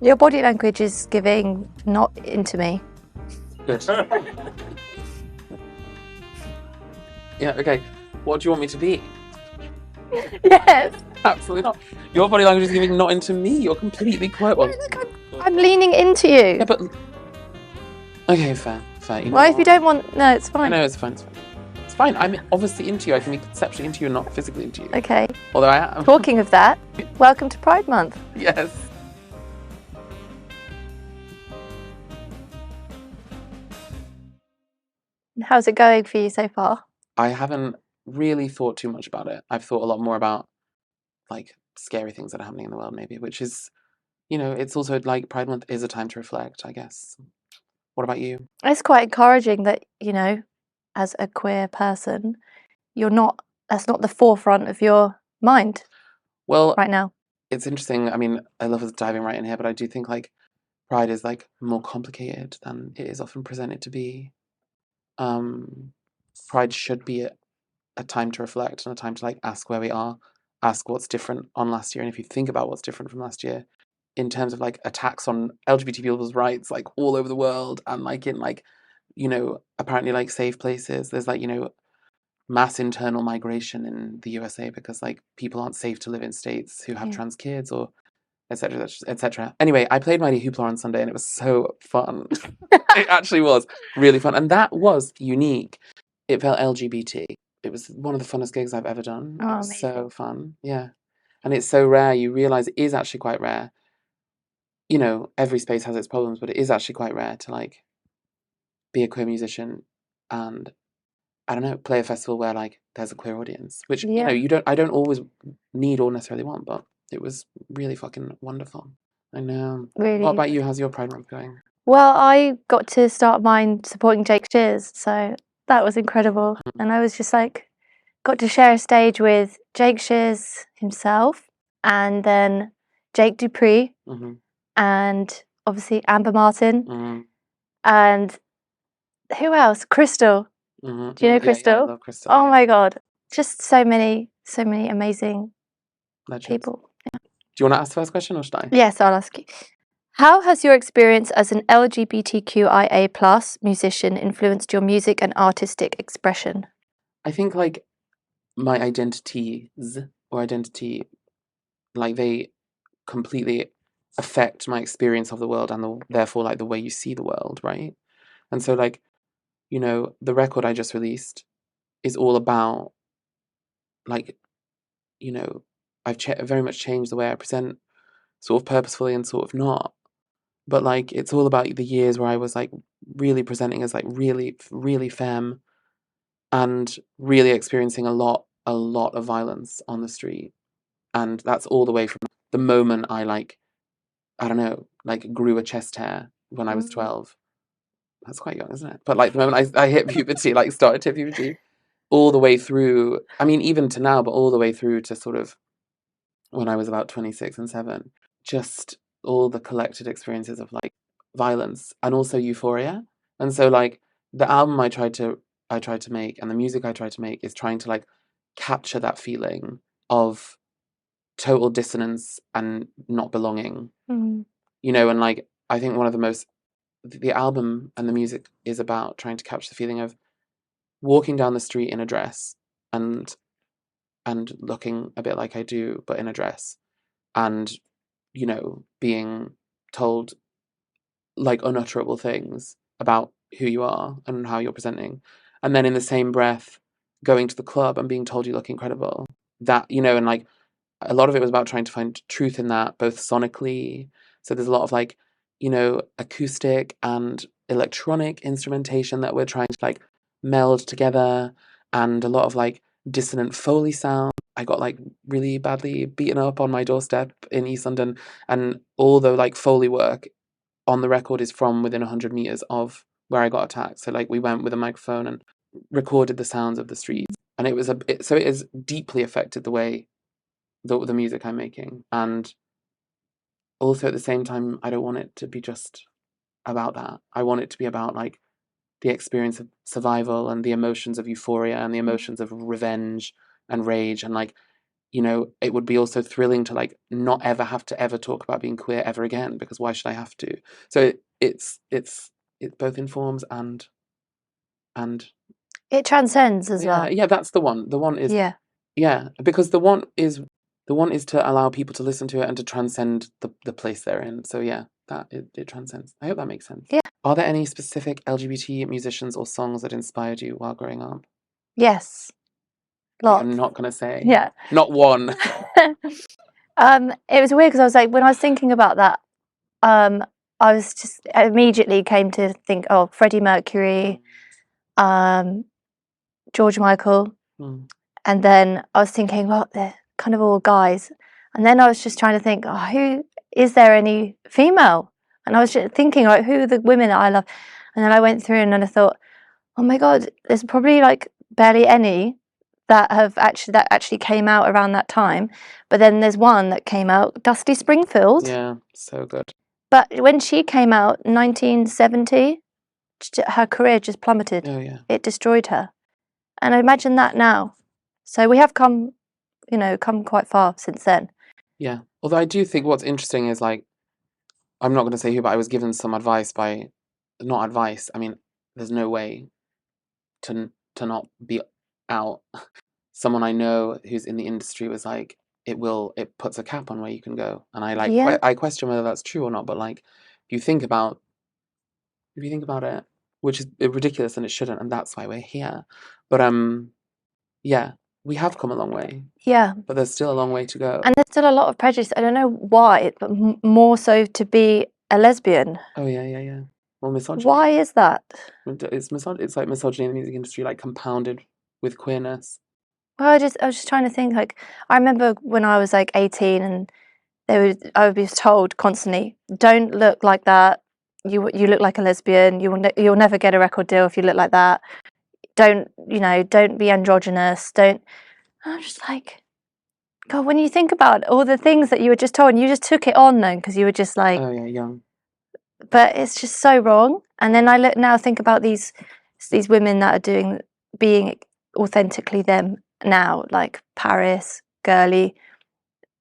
Your body language is giving not into me. Good. Yeah, okay. What do you want me to be? Yes. Absolutely not. Your body language is giving not into me. You're completely quiet. Well, I'm leaning into you. yeah, but... Okay, fair. You know Why, if what? you don't want... No, it's I fine. know, it's fine. It's fine. I'm obviously into you. I can be conceptually into you and not physically into you. Okay. Although I am. Talking of that, welcome to Pride Month. Yes. How's it going for you so far? I haven't really thought too much about it. I've thought a lot more about, like, scary things that are happening in the world, maybe, which is, you know, it's also, like, Pride Month is a time to reflect, I guess. What about you? It's quite encouraging that, you know, as a queer person, that's not the forefront of your mind Well, right now. it's interesting. I mean, I love us diving right in here, but I do think, like, Pride is, like, more complicated than it is often presented to be. Pride should be a time to reflect and a time to, like, ask where we are, ask what's different on last year, and if you think about what's different from last year in terms of, like, attacks on LGBT people's rights, like, all over the world, and, like, in, like, you know, apparently, like, safe places, there's, like, you know, mass internal migration in the USA because, like, people aren't safe to live in states who have trans kids, or etc., etc. Anyway, I played Mighty Hoopla on Sunday and it was so fun. It actually was really fun, and that was unique. It felt LGBT. It was one of the funnest gigs I've ever done. Oh, It was amazing. so fun. Yeah. And it's so rare. You realise it is actually quite rare. You know, every space has its problems, but it is actually quite rare to, like, be a queer musician and, I don't know, play a festival where, like, there's a queer audience, which, you know, I don't always need or necessarily want, but it was really fucking wonderful. I know. Really. What about you? How's your Pride Month going? Well, I got to start mine supporting Jake Shears, so that was incredible. And I was just like, got to share a stage with Jake Shears himself, and then Jake Dupree, and obviously Amber Martin, and who else? Crystal. Do you know Crystal? Yeah, I love Crystal. Oh my God. Just so many amazing Legends. people. Do you want to ask the first question or should I? Yes, I'll ask you. How has your experience as an LGBTQIA plus musician influenced your music and artistic expression? I think, like, my identities or identity, like, they completely affect my experience of the world and therefore, like, the way you see the world, right? And so, like, you know, the record I just released is all about, like, you know, I've very much changed the way I present, sort of purposefully and sort of not. But, like, it's all about the years where I was, like, really presenting as, like, really, really femme and really experiencing a lot of violence on the street. And that's all the way from the moment I, like, I don't know, like, grew a chest hair when I was 12. That's quite young, isn't it? But, like, the moment I hit puberty, like, started to hit puberty, all the way through, I mean, even to now, but all the way through to sort of when I was about 26 and 7, just all the collected experiences of, like, violence and also euphoria. And so, like, the album I tried to make and the music I tried to make is trying to, like, capture that feeling of total dissonance and not belonging. You know, and, like, I think one of the album and the music is about trying to capture the feeling of walking down the street in a dress and looking a bit like I do, but in a dress, and, you know, being told, like, unutterable things about who you are and how you're presenting, and then in the same breath going to the club and being told you look incredible. That, you know, and, like, a lot of it was about trying to find truth in that, both sonically. So there's a lot of, like, you know, acoustic and electronic instrumentation that we're trying to, like, meld together, and a lot of, like, dissonant Foley sound. I got, like, really badly beaten up on my doorstep in East London, and all the, like, Foley work on the record is from within 100 meters of where I got attacked. So, like, we went with a microphone and recorded the sounds of the streets, and it was so it has deeply affected the way the music I'm making. And also at the same time, I don't want it to be just about that. I want it to be about, like, the experience of survival and the emotions of euphoria and the emotions of revenge and rage and, like, you know, it would be also thrilling to like not ever have to ever talk about being queer ever again, because why should I have to? So it both informs and It transcends as yeah, well. yeah, that's the one. The one is Yeah. yeah, because the one is to allow people to listen to it and to transcend the place they're in. So yeah, that it transcends. I hope that makes sense. Yeah. Are there any specific LGBT musicians or songs that inspired you while growing up? Yes. You're Lots. not gonna say. Yeah. Not one. It was weird because I was like, when I was thinking about that, I was just immediately came to think, oh, Freddie Mercury, George Michael, Mm. and then I was thinking, well, they're kind of all guys, and then I was just trying to think, oh, who is there any female? And I was just thinking, like, who are the women that I love? And then I went through and then I thought, oh my god, there's probably like barely any that actually came out around that time. But then there's one that came out, Dusty Springfield. Yeah, so good. But when she came out, 1970, her career just plummeted. Oh yeah. It destroyed her. And I imagine that now. So we have come quite far since then. Yeah. Although I do think what's interesting is like, I'm not going to say who, but I was given some advice by, not advice. I mean, there's no way to not be out. Someone I know who's in the industry was like, it puts a cap on where you can go, and I like Yeah. I question whether that's true or not. But like, if you think about it, which is ridiculous and it shouldn't, and that's why we're here. But yeah, we have come a long way, Yeah. but there's still a long way to go. And there's still a lot of prejudice. I don't know why, but more so to be a lesbian. Oh yeah, yeah, yeah. Well, misogyny. Why is that? It's like misogyny in the music industry, like compounded with queerness. Well, I was just trying to think. Like, I remember when I was like 18, and I would be told constantly, "Don't look like that. You look like a lesbian. You'll never get a record deal if you look like that. Don't be androgynous. Don't." And I'm just like, God, when you think about all the things that you were just told, and you just took it on then because you were just like, Oh yeah, young. but it's just so wrong. And then I now think about these women that are being authentically them now, like Paris, Girly,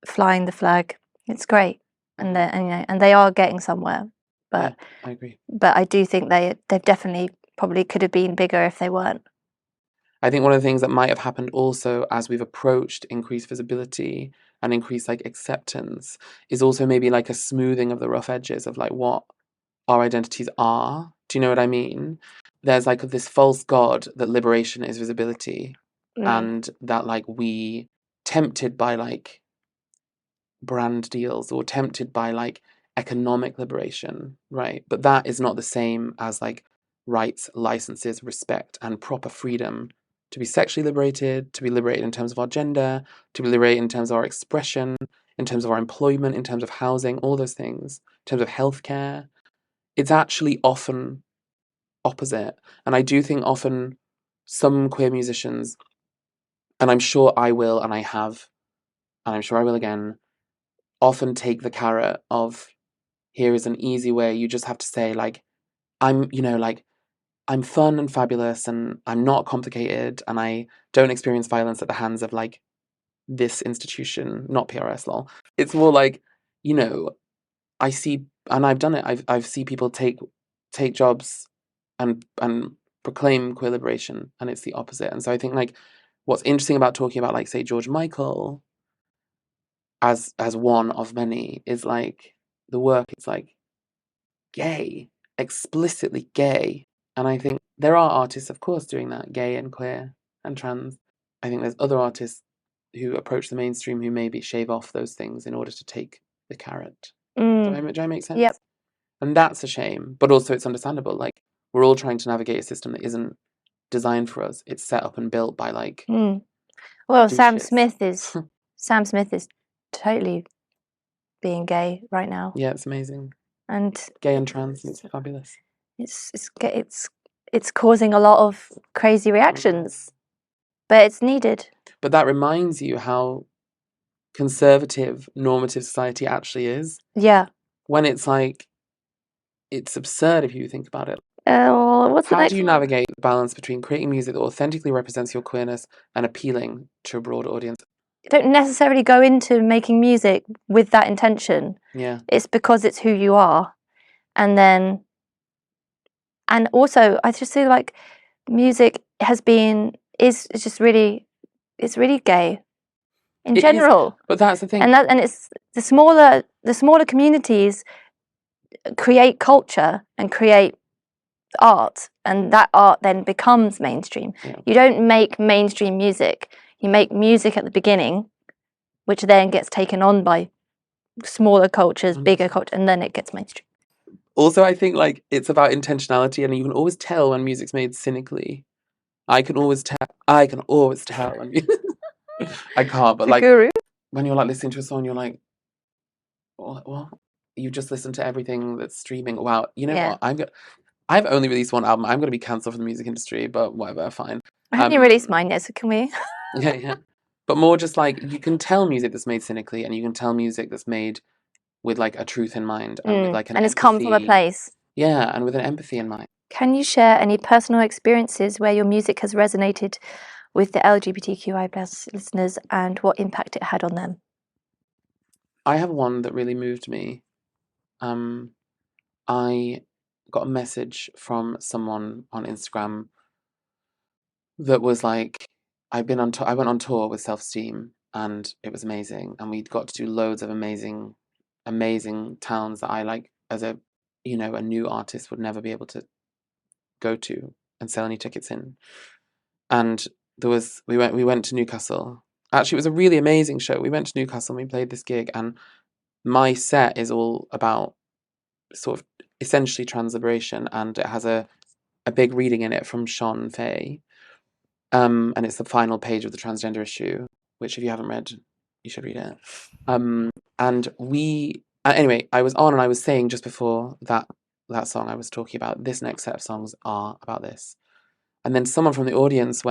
flying the flag. It's great, and they are getting somewhere. But Yeah, I agree. But I do think they definitely probably could have been bigger if they weren't. I think one of the things that might have happened also as we've approached increased visibility and increased like acceptance is also maybe like a smoothing of the rough edges of like what our identities are. Do you know what I mean? There's like this false god that liberation is visibility, and that like we tempted by like brand deals or tempted by like economic liberation, right? But that is not the same as like rights, licenses, respect, and proper freedom to be sexually liberated, to be liberated in terms of our gender, to be liberated in terms of our expression, in terms of our employment, in terms of housing, all those things, in terms of healthcare. It's actually often opposite. And I do think often some queer musicians, and I'm sure I will, and I have, and I'm sure I will again, often take the carrot of here is an easy way. You just have to say, like, like, I'm fun and fabulous and I'm not complicated and I don't experience violence at the hands of, like, this institution, not PRS lol. It's more like, I see, and I've done it. I've seen people take jobs and proclaim queer liberation, and it's the opposite. And so I think like what's interesting about talking about like say George Michael as one of many is like the work is like gay, explicitly gay. And I think there are artists, of course, doing that, gay and queer and trans. I think there's other artists who approach the mainstream who maybe shave off those things in order to take the carrot. Do I make sense? Yep. And that's a shame, but also it's understandable. Like we're all trying to navigate a system that isn't designed for us. It's set up and built by like Well, Sam douches. Sam Smith is totally being gay right now, Yeah, it's amazing. and Gay and trans, it's fabulous. it's causing a lot of crazy reactions, but it's needed. But that reminds you how conservative normative society actually is. Yeah. When it's like it's absurd if you think about it. What's the How next do you one? navigate the balance between creating music that authentically represents your queerness and appealing to a broad audience? don't necessarily go into making music with that intention. Yeah. It's because it's who you are. And also I just feel like music is just really, it's really gay in It is, general. but that's the thing. And it's the smaller communities create culture and create art, and that art then becomes mainstream. Yeah. You don't make mainstream music. You make music at the beginning, which then gets taken on by smaller cultures, bigger culture, and then it gets mainstream. Also, I think like it's about intentionality, and you can always tell when music's made cynically. I can always tell when I can't, but The like guru. when you're like listening to a song, you're like, what? You just listen to everything that's streaming. Wow, you know Yeah. what? I've only released one album. I'm going to be cancelled from the music industry, but whatever, fine. I haven't released mine yet, so can we? Yeah. But more just like you can tell music that's made cynically, and you can tell music that's made with like a truth in mind, and with like an And it's come from a empathy. place. Yeah, and with an empathy in mind. Can you share any personal experiences where your music has resonated with the LGBTQI+ listeners and what impact it had on them? I have one that really moved me. I got a message from someone on Instagram that was like, I went on tour with Self Esteem, and it was amazing, and we got to do loads of amazing, amazing towns that I like as a a new artist would never be able to go to and sell any tickets in. And we went to Newcastle. Actually, it was a really amazing show. We went to Newcastle and we played this gig, and my set is all about sort of essentially trans liberation, and it has a big reading in it from Sean Fay. And it's the final page of the transgender issue, which if you haven't read, you should read it. And anyway, I was on and I was saying just before that song I was talking about, this next set of songs are about this. And then someone from the audience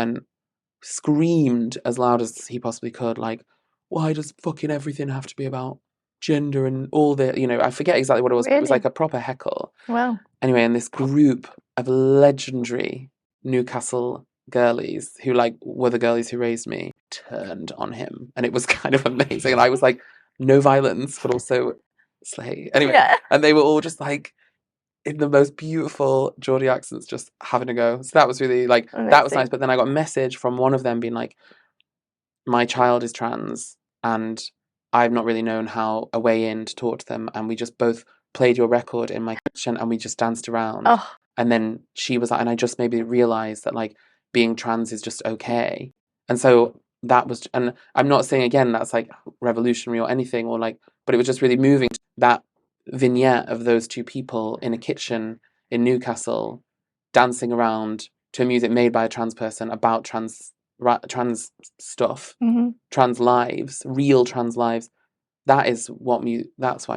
screamed as loud as he possibly could, like, why does fucking everything have to be about gender and all the, I forget exactly what it was, but it was Really? like a proper heckle. Wow. Anyway, and this group of legendary Newcastle girlies who like were the girlies who raised me turned on him, and it was kind of amazing. And I was like, no violence, but also slay. Anyway, Yeah. and they were all just like in the most beautiful Geordie accents, just having a go. So that was really like that was nice. Amazing. But then I got a message from one of them being like, my child is trans, and I've not really known how a way in to talk to them, and we just both played your record in my kitchen and we just danced around. Oh, And then she was like, and I just maybe realized that like being trans is just okay. And so that was, and I'm not saying again that's like revolutionary or anything, or like, but it was just really moving, that vignette of those two people in a kitchen in Newcastle dancing around to music made by a trans person about trans stuff, trans lives, real trans lives. That is what that's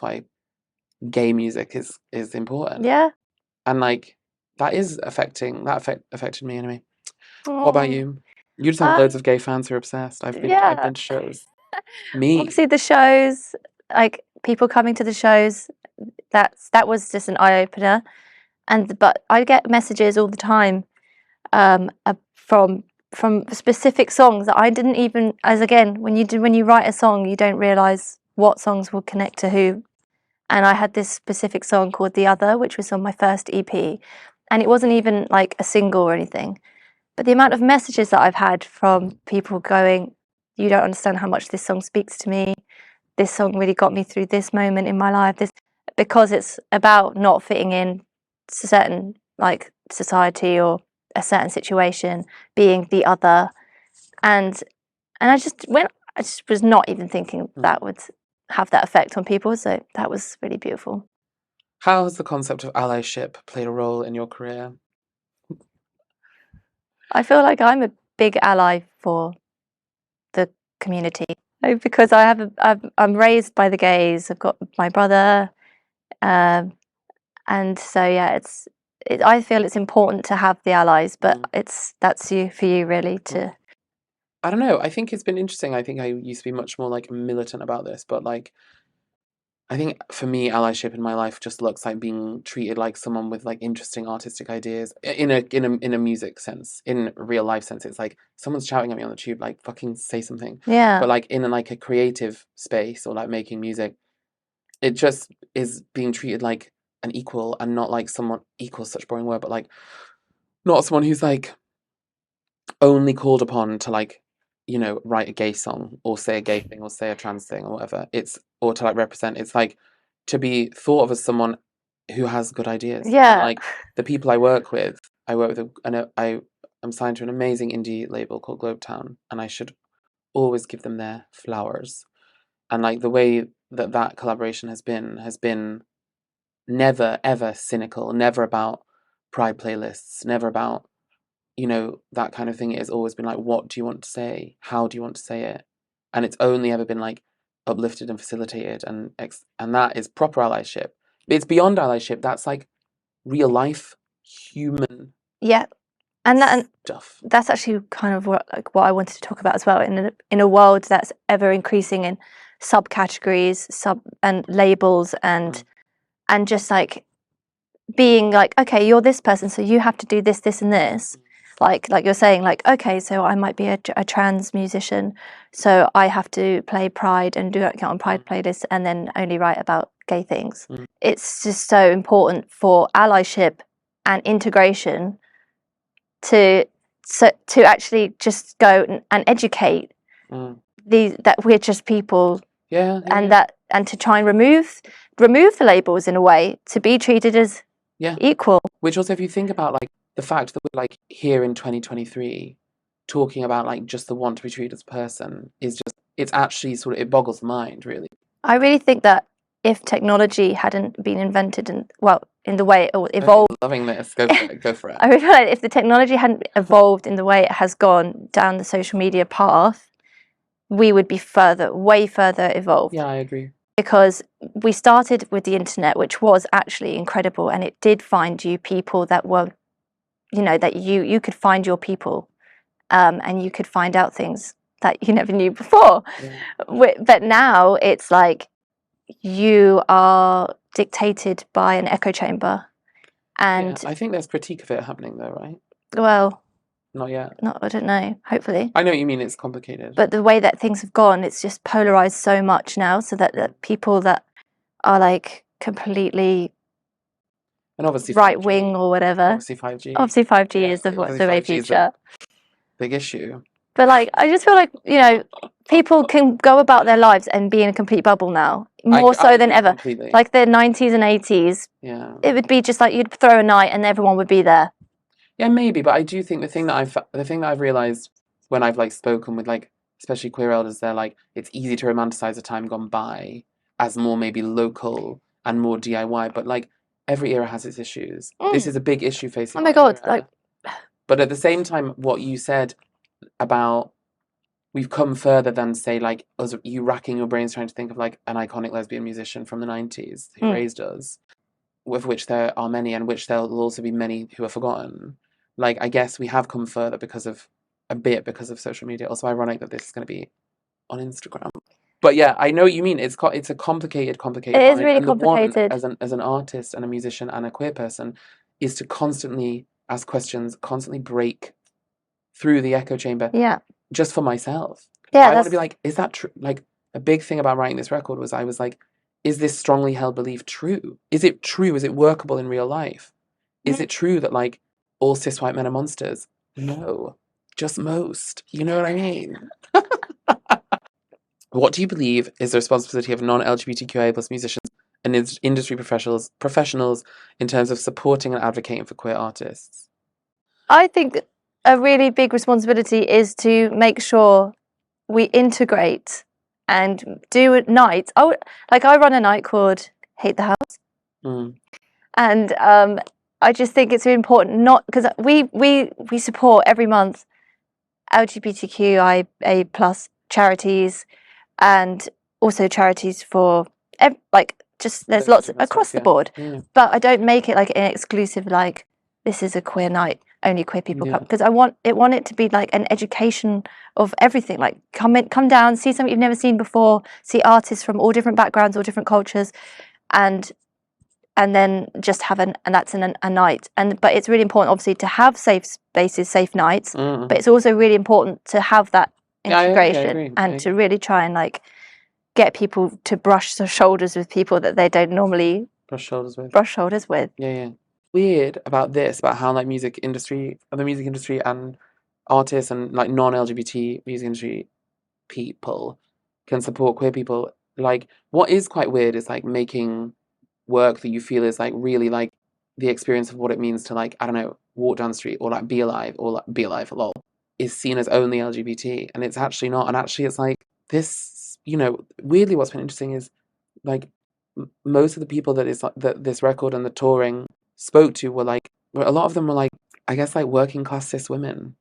why gay music is important. yeah. And like that affected me anyway. Oh. What about you? You just have loads of gay fans who are obsessed. I've Yeah. been to shows. Me. Obviously, the shows, like people coming to the shows, that was just an eye opener. But I get messages all the time from specific songs that I didn't even, as again, when you write a song, you don't realize what songs will connect to who. And I had this specific song called The Other, which was on my first EP, and it wasn't even like a single or anything. But the amount of messages that I've had from people going, you don't understand how much this song speaks to me. This song really got me through this moment in my life. Because it's about not fitting in to certain like society or a certain situation, being the other. And I just was not even thinking that would have that effect on people. So that was really beautiful. How has the concept of allyship played a role in your career? I feel like I'm a big ally for the community because I'm raised by the gays. I've got my brother, and so yeah, I feel it's important to have the allies, but that's for you really to. I don't know. I think it's been interesting. I think I used to be much more like militant about this, but like I think for me, allyship in my life just looks like being treated like someone with like interesting artistic ideas in a music sense. In real life sense, it's like someone's shouting at me on the tube, like fucking say something. Yeah. But like in like a creative space or like making music, it just is being treated like an equal and not like someone equal, such a boring word, but like not someone who's like only called upon to like, you know, write a gay song or say a gay thing or say a trans thing or whatever. It's or to like represent. It's like to be thought of as someone who has good ideas. Yeah. And, like the people I work with I'm signed to an amazing indie label called Globetown, and I should always give them their flowers. And like the way that collaboration has been never ever cynical, never about pride playlists, never about, you know, that kind of thing. It has always been like, what do you want to say? How do you want to say it? And it's only ever been like uplifted and facilitated, and that is proper allyship. It's beyond allyship. That's like real life human Yeah. And stuff. that's actually kind of what I wanted to talk about as well. In a world that's ever increasing in subcategories, and labels, and just like being like, okay, you're this person, so you have to do this, this, and this. Like you're saying, like, okay, so I might be a trans musician, so I have to play Pride and get on Pride playlists, and then only write about gay things. It's just so important for allyship and integration to actually just go and educate that we're just people, and to try and remove the labels in a way, to be treated as equal. Which also, if you think about like the fact that we're like here in 2023 talking about like just the want to be treated as a person is just, it's actually sort of, it boggles the mind, really. I really think that if technology hadn't been invented in the way it evolved, loving this, go for it. I really feel like if the technology hadn't evolved in the way it has gone down the social media path, we would be way further evolved. Yeah, I agree. Because we started with the internet, which was actually incredible, and it did find you people that were, you know, that you could find your people, and you could find out things that you never knew before. But now it's like you are dictated by an echo chamber. And I think there's critique of it happening though, right? Well, not yet. I don't know. Hopefully. I know what you mean. It's complicated. But the way that things have gone, it's just polarized so much now, so that people that are like completely and obviously right wing or whatever. Obviously 5G. Obviously 5G is the way future. Big issue. But like, I just feel like, you know, people can go about their lives and be in a complete bubble now, more so than ever. Completely. Like the 90s and 80s, it would be just like you'd throw a night and everyone would be there. Yeah, maybe, but I do think the thing that I've realized when I've like spoken with like especially queer elders, they're like, it's easy to romanticize a time gone by as more maybe local and more DIY, but like every era has its issues. This is a big issue facing. Oh my God! Like, but at the same time, what you said about we've come further than say like us, you racking your brains trying to think of like an iconic lesbian musician from the 90s who raised us, with which there are many, and which there will also be many who are forgotten. Like, I guess we have come further because of social media. Also ironic that this is going to be on Instagram. But yeah, I know what you mean. It's a complicated. It is really complicated. As an artist and a musician and a queer person, is to constantly ask questions, constantly break through the echo chamber. Yeah. Just for myself. Yeah. I want to be like, is that true? Like, a big thing about writing this record was I was like, is this strongly held belief true? Is it true? Is it workable in real life? Is it true that like all cis white men are monsters? No, just most. You know what I mean? What do you believe is the responsibility of non-LGBTQIA plus musicians and industry professionals in terms of supporting and advocating for queer artists? I think a really big responsibility is to make sure we integrate and do nights. I run a night called Hate the House, and I just think it's really important, not because we support every month LGBTQIA plus charities, and also charities for there's lots across the board. But I don't make it like an exclusive, like this is a queer night only queer people Yeah. come, because I want it to be like an education of everything. Like come down, see something you've never seen before, see artists from all different backgrounds, all different cultures, and then just have and that's a night. But it's really important, obviously, to have safe spaces, safe nights. But it's also really important to have that integration and to really try and like get people to brush their shoulders with people that they don't normally brush shoulders with. Yeah. Weird about this, about how like the music industry and artists and like non-LGBT music industry people can support queer people. Like, what is quite weird is like making work that you feel is like really like the experience of what it means to like, I don't know, walk down the street or like be alive lol, is seen as only LGBT, and it's actually not. And actually it's like this, weirdly what's been interesting is like most of the people that is like that this record and the touring spoke to were like, a lot of them were like, I guess like working class cis women,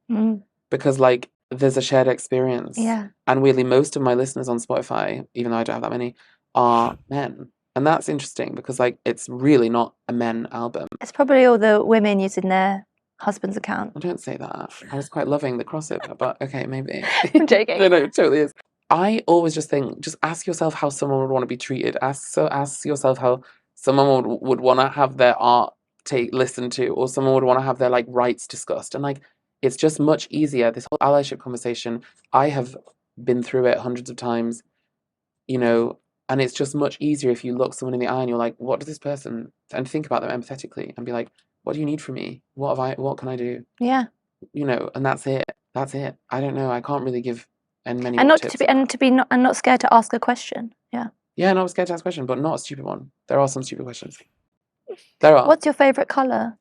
because like there's a shared experience. Yeah. And weirdly, most of my listeners on Spotify, even though I don't have that many, are men. And that's interesting because like it's really not a men album. It's probably all the women using their husband's account. I don't say that. I was quite loving the crossover, but okay, maybe. I'm joking. No, it totally is. I always just think, just ask yourself how someone would want to be treated. Ask yourself how someone would want to have their art listened to, or someone would want to have their like rights discussed. And like, it's just much easier. This whole allyship conversation, I have been through it hundreds of times, and it's just much easier if you look someone in the eye and you're like, what does this person, and think about them empathetically and be like, what do you need from me? What can I do? Yeah. And that's it. I don't know. I can't really give many and more not tips. not scared to ask a question. Yeah. Yeah, not scared to ask a question, but not a stupid one. There are some stupid questions. There are. What's your favourite colour?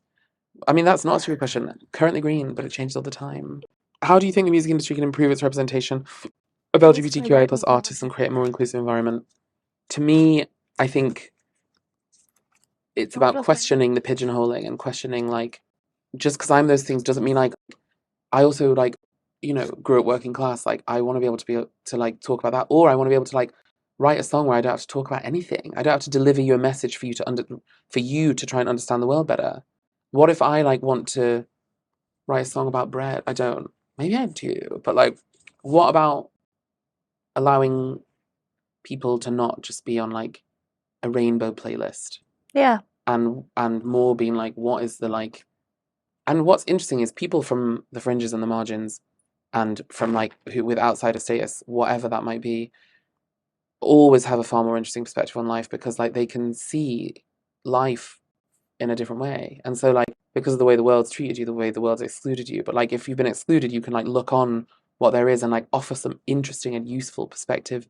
I mean, that's not a stupid question. Currently green, but it changes all the time. How do you think the music industry can improve its representation of LGBTQIA plus artists and create a more inclusive environment? To me, I think it's about questioning the pigeonholing and questioning, like, just because I'm those things doesn't mean like, I also like, grew up working class. Like, I want to be able to like talk about that, or I want to be able to like write a song where I don't have to talk about anything. I don't have to deliver you a message for you to try and understand the world better. What if I like want to write a song about bread? I don't. Maybe I do, but like, what about allowing people to not just be on like a rainbow playlist? Yeah. And more being like, what is the like. And what's interesting is people from the fringes and the margins, and from like who with outsider status, whatever that might be, always have a far more interesting perspective on life, because like they can see life in a different way. And so like, because of the way the world's treated you, the way the world's excluded you, but like if you've been excluded, you can like look on what there is and like offer some interesting and useful perspective